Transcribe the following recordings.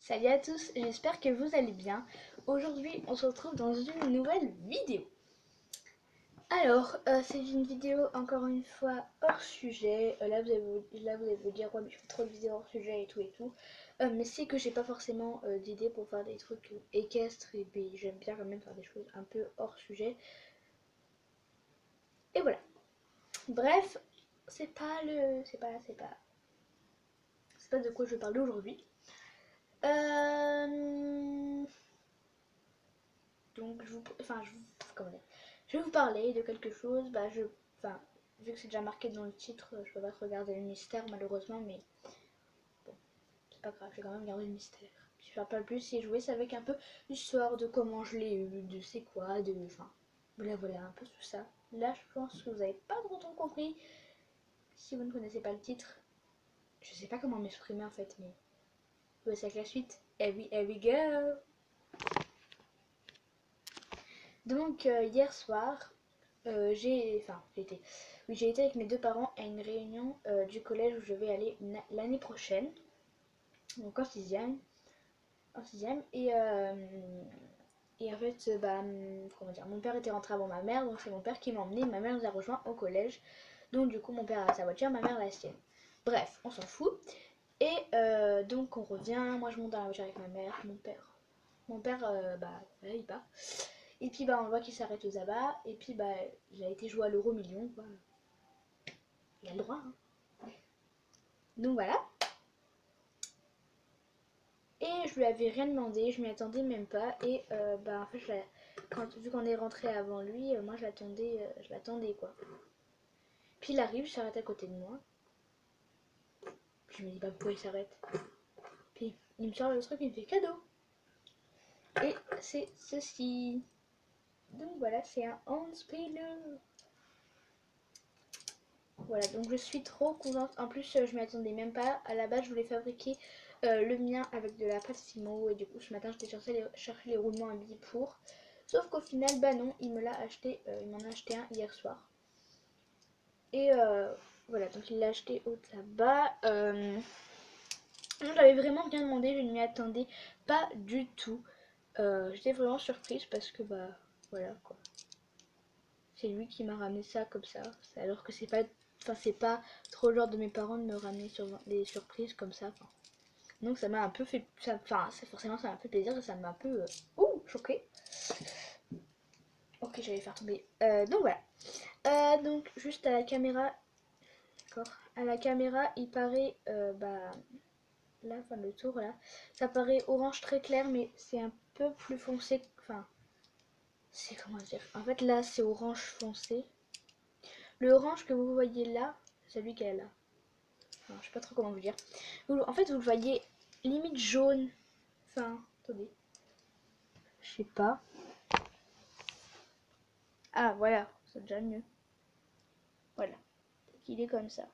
Salut à tous, j'espère que vous allez bien. Aujourd'hui, on se retrouve dans une nouvelle vidéo. Alors, c'est une vidéo encore une fois hors sujet. Là, vous allez vous dire, ouais, mais je fais trop de vidéos hors sujet et tout et tout. Mais c'est que j'ai pas forcément d'idées pour faire des trucs équestres et puis j'aime bien quand même faire des choses un peu hors sujet. Et voilà. Bref, c'est pas de quoi je vais parler aujourd'hui. Donc, comment dire, je vais vous parler de quelque chose. Enfin, vu que c'est déjà marqué dans le titre, je peux pas regarder le mystère malheureusement, mais bon, c'est pas grave, je vais quand même garder le mystère. Puis je ne pas plus si jouer, c'est avec un peu l'histoire de comment je l'ai eu, de c'est quoi, enfin, voilà, un peu tout ça. Là, je pense que vous avez pas trop compris. Si vous ne connaissez pas le titre, je sais pas comment m'exprimer en fait, mais c'est avec la suite. Here we go. Donc hier soir, j'ai été avec mes deux parents à une réunion du collège où je vais aller l'année prochaine, donc en sixième, et en fait, comment dire, mon père était rentré avant ma mère, donc c'est mon père qui m'a emmené, ma mère nous a rejoint au collège, donc du coup mon père a sa voiture, ma mère a la sienne. Bref, on s'en fout, et donc on revient, moi je monte dans la voiture avec ma mère, mon père, voilà, il part. Et puis on voit qu'il s'arrête aux abats. Et puis il a été joué à l'euro million, quoi. Il a le droit, hein. Donc voilà. Et je lui avais rien demandé, je m'y attendais même pas. Et en fait, vu qu'on est rentré avant lui, moi je l'attendais quoi. Puis il arrive, il s'arrête à côté de moi. Puis je me dis pourquoi il s'arrête. Puis il me sort le truc, il me fait cadeau. Et c'est ceci. Donc voilà, c'est un Hans Peter. Voilà, donc je suis trop contente. En plus, je m'y attendais même pas. À la base, je voulais fabriquer le mien avec de la pâte Fimo. Et du coup, ce matin, j'étais chercher les roulements à billes pour. Sauf qu'au final, non, il m'en a acheté un hier soir. Et voilà, donc il l'a acheté au tabac. J'avais vraiment bien demandé, je ne m'y attendais pas du tout. J'étais vraiment surprise parce que, voilà quoi. C'est lui qui m'a ramené ça comme ça. Alors que c'est pas trop le genre de mes parents de me ramener sur des surprises comme ça. Enfin, donc ça m'a un peu fait, forcément ça m'a fait plaisir et ça m'a un peu choqué. Ok, j'allais faire tomber. Donc voilà. Donc juste à la caméra, d'accord. À la caméra, il paraît, là, enfin le tour là, ça paraît orange très clair, mais c'est un peu plus foncé. Enfin, c'est comment dire. En fait là, c'est orange foncé. Le orange que vous voyez là, c'est celui qu'elle a là. Enfin, je sais pas trop comment vous dire. En fait, vous le voyez limite jaune. Enfin, attendez. Je sais pas. Ah, voilà. C'est déjà mieux. Voilà. Il est comme ça.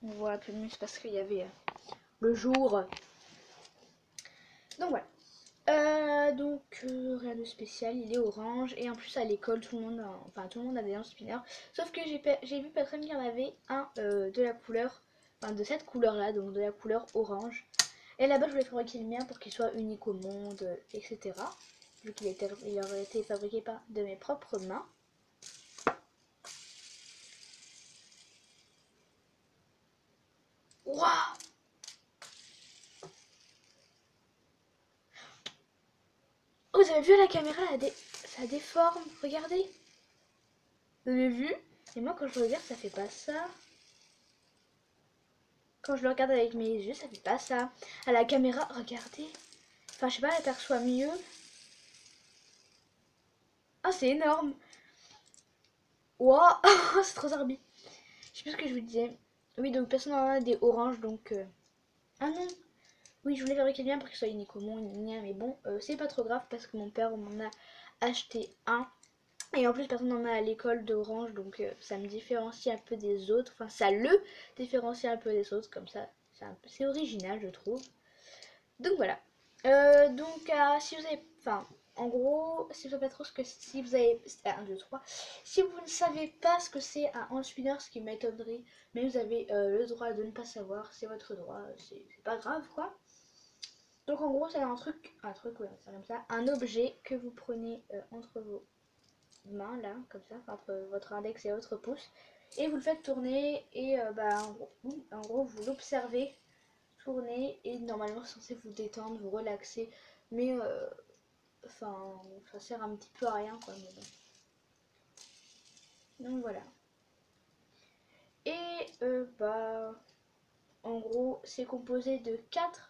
On voit un peu mieux, c'est parce qu'il y avait le jour. Donc voilà. Rien de spécial, il est orange et en plus à l'école tout le monde a des lance spinners. Sauf que j'ai vu personne qui en avait un de la couleur, enfin de cette couleur là, donc de la couleur orange. Et là-bas je voulais fabriquer le mien pour qu'il soit unique au monde, etc. Vu il aurait été fabriqué par de mes propres mains. Waouh! Oh, vous avez vu à la caméra, ça déforme, regardez. Vous avez vu? Et moi quand je regarde ça fait pas ça. Quand je le regarde avec mes yeux, ça fait pas ça. À la caméra, regardez. Enfin, je sais pas, elle perçoit mieux. Ah, c'est énorme. Waouh, c'est trop zarbi. Je sais plus ce que je vous disais. Oui, donc personne n'en a des oranges, donc... Ah non. Oui, je voulais fabriquer le mien pour qu'il soit unique au monde, mais bon, c'est pas trop grave parce que mon père m'en a acheté un. Et en plus, personne n'en a à l'école d'orange, donc ça me différencie un peu des autres. Enfin, ça le différencie un peu des autres, comme ça. C'est original, je trouve. Donc voilà. Si vous avez. Enfin, en gros, si vous savez pas trop ce que. Si vous avez. 1, 2, 3. Si vous ne savez pas ce que c'est un hand spinner, ce qui m'étonnerait, mais vous avez le droit de ne pas savoir, c'est votre droit, c'est pas grave quoi. Donc en gros c'est un truc ouais, c'est comme ça, un objet que vous prenez entre vos main là, comme ça, entre votre index et votre pouce, et vous le faites tourner et en gros vous l'observez tourner et normalement c'est censé vous détendre, vous relaxer, mais enfin ça sert un petit peu à rien quoi. Mais bon. Donc voilà. Et en gros c'est composé de 4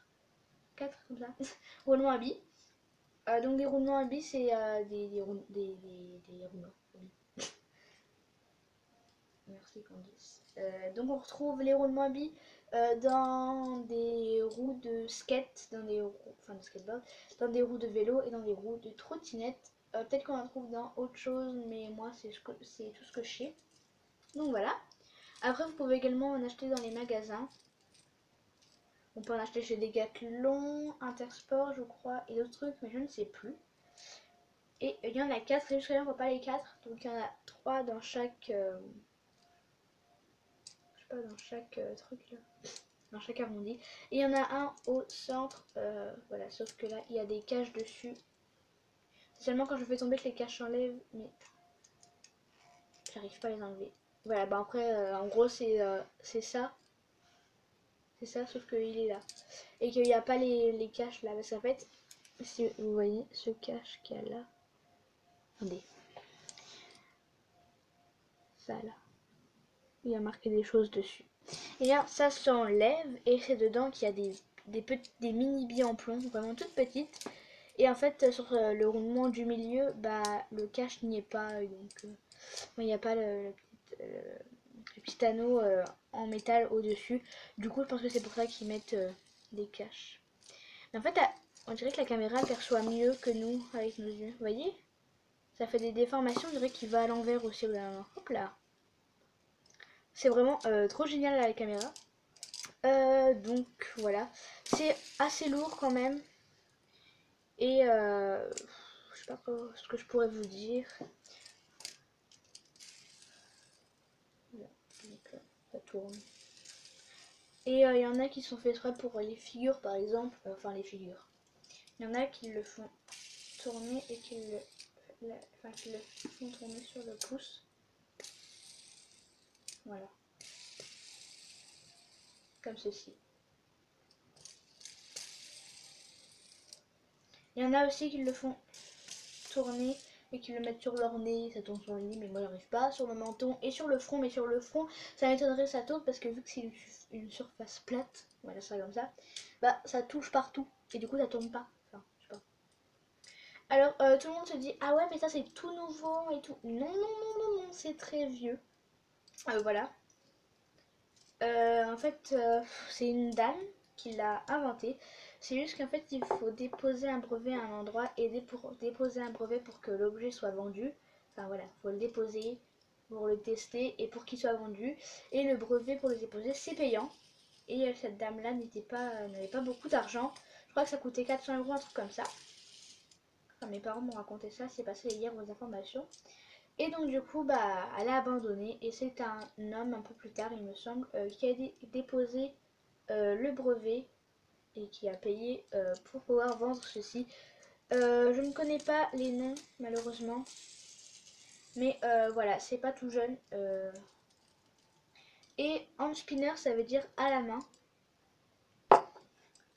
comme ça roulements à billes. Donc des roulements à billes c'est des roulements. Merci Candice. Donc on retrouve les roulements à billes dans des roues de skate, dans des roues, enfin de skateboard, dans des roues de vélo et dans des roues de trottinette. Peut-être qu'on en trouve dans autre chose, mais moi c'est tout ce que je sais. Donc voilà. Après vous pouvez également en acheter dans les magasins. On peut en acheter chez Decathlon, Intersport je crois, et d'autres trucs, mais je ne sais plus. Et il y en a 4, et jusqu'à là on voit pas les 4, donc il y en a 3 dans chaque... je sais pas, dans chaque truc là. Dans chaque arrondi. Et il y en a un au centre, voilà, sauf que là il y a des caches dessus. C'est seulement quand je fais tomber que les caches s'enlèvent, mais j'arrive pas à les enlever. Voilà, bah après, en gros c'est ça. C'est ça, sauf qu'il est là. Et qu'il n'y a pas les caches là, parce qu'en fait, si vous voyez ce cache qu'il y a là, attendez, ça là, il y a marqué des choses dessus. Et bien ça s'enlève et c'est dedans qu'il y a des mini billes en plomb, vraiment toutes petites. Et en fait sur le roulement du milieu, bah le cache n'y est pas, et donc il n'y a pas le petit anneau en métal au dessus. Du coup je pense que c'est pour ça qu'ils mettent des caches. Mais en fait on dirait que la caméra perçoit mieux que nous avec nos yeux, vous voyez, ça fait des déformations, on dirait qu'il va à l'envers aussi. Hop là, c'est vraiment trop génial à la caméra. Donc voilà, c'est assez lourd quand même. Et je sais pas ce que je pourrais vous dire. Voilà, donc, ça tourne. Et il y en a qui sont faits exprès pour les figures par exemple. Enfin les figures. Il y en a qui le font tourner et qui le font tourner sur le pouce. Voilà. Comme ceci. Il y en a aussi qui le font tourner et qui le mettent sur leur nez, ça tourne sur le nez, mais moi j'arrive pas, sur le menton et sur le front, mais sur le front ça m'étonnerait que ça tourne parce que vu que c'est une surface plate, voilà ça comme ça, bah ça touche partout et du coup ça tourne pas. Enfin, je sais pas. Alors tout le monde se dit ah ouais mais ça c'est tout nouveau et tout. Non non non non non, c'est très vieux. Voilà. En fait c'est une dame qui l'a inventé. C'est juste qu'en fait il faut déposer un brevet à un endroit et déposer un brevet pour que l'objet soit vendu. Enfin voilà, il faut le déposer pour le tester et pour qu'il soit vendu. Et le brevet pour le déposer c'est payant. Et cette dame là n'avait pas beaucoup d'argent. Je crois que ça coûtait 400 euros, un truc comme ça. Enfin, mes parents m'ont raconté ça, c'est passé hier aux informations. Et donc du coup bah elle a abandonné et c'est un homme un peu plus tard il me semble qui a déposé le brevet et qui a payé pour pouvoir vendre ceci. Je ne connais pas les noms malheureusement, mais voilà, c'est pas tout jeune. Et hand spinner ça veut dire à la main,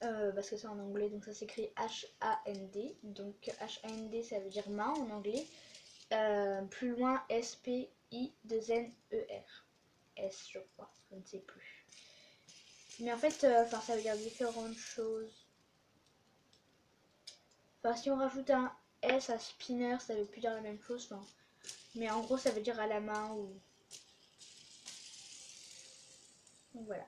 parce que c'est en anglais donc ça s'écrit H-A-N-D, donc H-A-N-D ça veut dire main en anglais. Plus loin S-P-I-2-N-E-R. S je crois, je ne sais plus. Mais en fait, ça veut dire différentes choses. Enfin, si on rajoute un S à spinner, ça veut plus dire la même chose. Enfin, mais en gros, ça veut dire à la main ou. Donc voilà.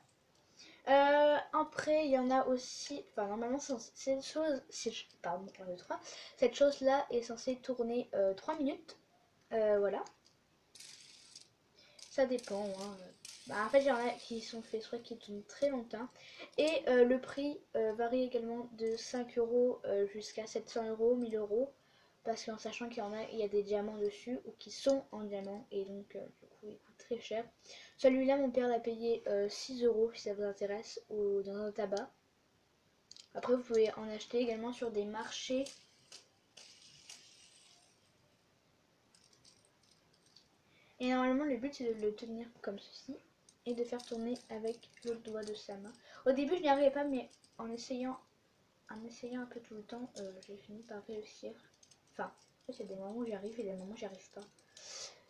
Après, il y en a aussi. Enfin, normalement, cette chose. Pardon, 1, 2, 3. Cette chose-là est censée tourner 3 minutes. Voilà. Ça dépend. Hein. Bah, en fait, il y en a qui sont faits, je crois, qui tournent très longtemps. Et le prix varie également de 5 euros jusqu'à 700 euros, 1000 euros. Parce qu'en sachant qu'il y en a, il y a des diamants dessus ou qui sont en diamant. Et donc, du coup, il coûte très cher. Celui-là, mon père l'a payé 6 euros si ça vous intéresse, ou dans un tabac. Après vous pouvez en acheter également sur des marchés. Et normalement le but c'est de le tenir comme ceci et de faire tourner avec le doigt de sa main. Au début je n'y arrivais pas, mais en essayant un peu tout le temps, j'ai fini par réussir. Enfin, il y a des moments où j'y arrive et des moments où j'y arrive pas.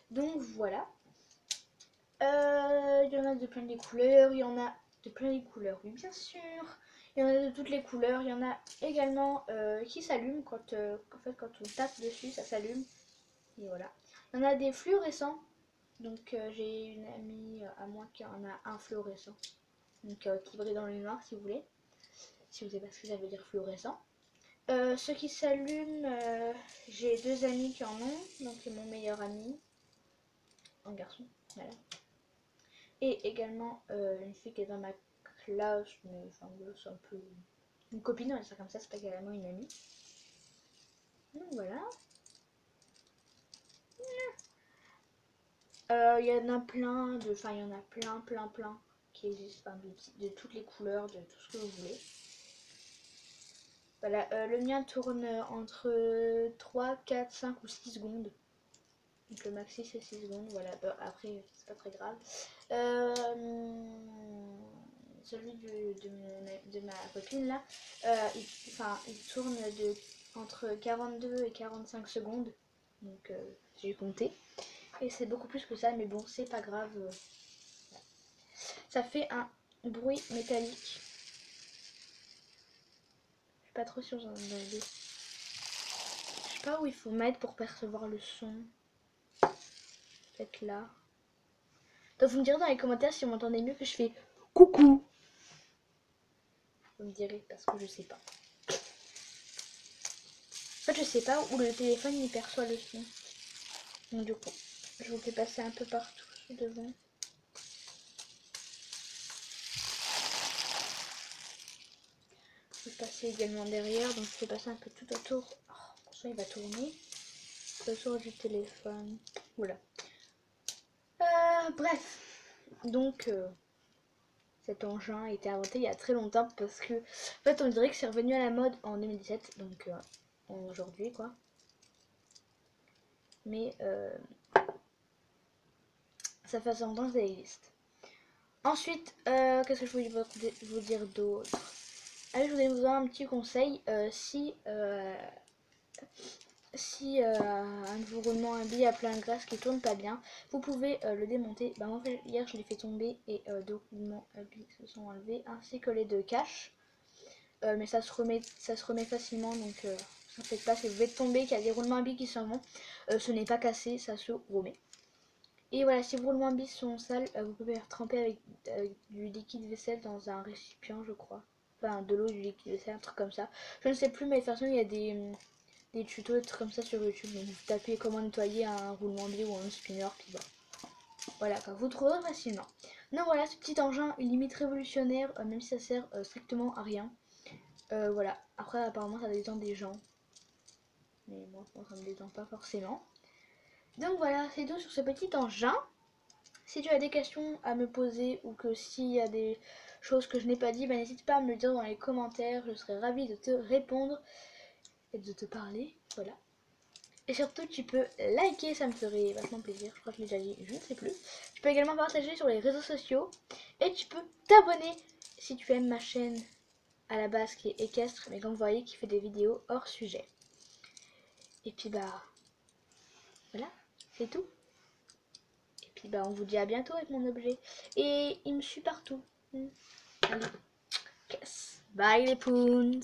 Donc voilà. Il y en a de plein de couleurs, il y en a de plein de couleurs, oui bien sûr. Il y en a de toutes les couleurs, il y en a également qui s'allument quand, quand on tape dessus, ça s'allume. Et voilà. Il y en a des fluorescents. Donc j'ai une amie à moi qui en a un fluorescent. Donc qui brille dans le noir si vous voulez. Si vous savez pas ce que ça veut dire fluorescent. Ceux qui s'allument, j'ai deux amis qui en ont. Donc mon meilleur ami, un garçon, voilà. Et également une fille qui est dans ma classe, mais enfin c'est un peu une copine, on va dire ça comme ça, c'est pas carrément une amie. Donc voilà. Il y en a plein de, enfin il y en a plein qui existent, enfin, de toutes les couleurs, de tout ce que vous voulez. Voilà, le mien tourne entre 3, 4, 5 ou 6 secondes. Donc le maxi c'est 6 secondes, voilà, après c'est pas très grave. Celui de ma copine là, il tourne entre 42 et 45 secondes. Donc j'ai compté. Et c'est beaucoup plus que ça, mais bon, c'est pas grave. Ça fait un bruit métallique. Je suis pas trop sûre j'en ai. Je sais pas où il faut mettre pour percevoir le son. Peut-être là. Donc vous me direz dans les commentaires si vous m'entendez mieux que je fais coucou. Vous me direz parce que je sais pas. En fait je sais pas où le téléphone il perçoit le son. Donc du coup, je vous fais passer un peu partout devant. Je vais passer également derrière, donc je vais passer un peu tout autour. Oh, ça il va tourner. Tout autour du téléphone. Voilà. Bref. Donc cet engin a été inventé il y a très longtemps parce que en fait on dirait que c'est revenu à la mode en 2017, donc aujourd'hui quoi. Mais ça fait assez longtemps que ça existe. Ensuite, qu'est-ce que je voulais vous dire d'autre? Allez, je voulais vous donner un petit conseil. Si un de vos roulements à billes a plein de graisse qui tourne pas bien, vous pouvez le démonter. Bah, moi hier je l'ai fait tomber et deux roulements à billes se sont enlevés ainsi que les deux caches. Mais ça se remet facilement, donc ça fait pas. Si vous faites tomber qu'il y a des roulements à billes qui s'en vont, ce n'est pas cassé, ça se remet. Et voilà, si vos roulements à billes sont sales, vous pouvez les tremper avec du liquide vaisselle dans un récipient, je crois. Enfin, de l'eau, du liquide vaisselle, un truc comme ça. Je ne sais plus, mais de toute façon, il y a des tutos, des trucs comme ça sur YouTube. Donc vous tapez comment nettoyer un roulement à billes ou un spinner, puis bah, voilà, quoi, vous trouverez facilement. Donc voilà, ce petit engin, une limite révolutionnaire, même si ça sert strictement à rien. Voilà, après apparemment ça détend des gens. Mais moi ça me détend pas forcément. Donc voilà, c'est tout sur ce petit engin. Si tu as des questions à me poser ou que s'il y a des choses que je n'ai pas dit, bah, n'hésite pas à me le dire dans les commentaires. Je serai ravie de te répondre et de te parler. Voilà. Et surtout tu peux liker, ça me ferait vachement plaisir. Je crois que je l'ai déjà dit, je ne sais plus. Tu peux également partager sur les réseaux sociaux. Et tu peux t'abonner si tu aimes ma chaîne à la base qui est équestre, mais comme vous voyez qui fait des vidéos hors sujet. Et puis bah voilà, c'est tout. Et puis bah on vous dit à bientôt avec mon objet. Et il me suit partout. Allez, casse. Bye les poons.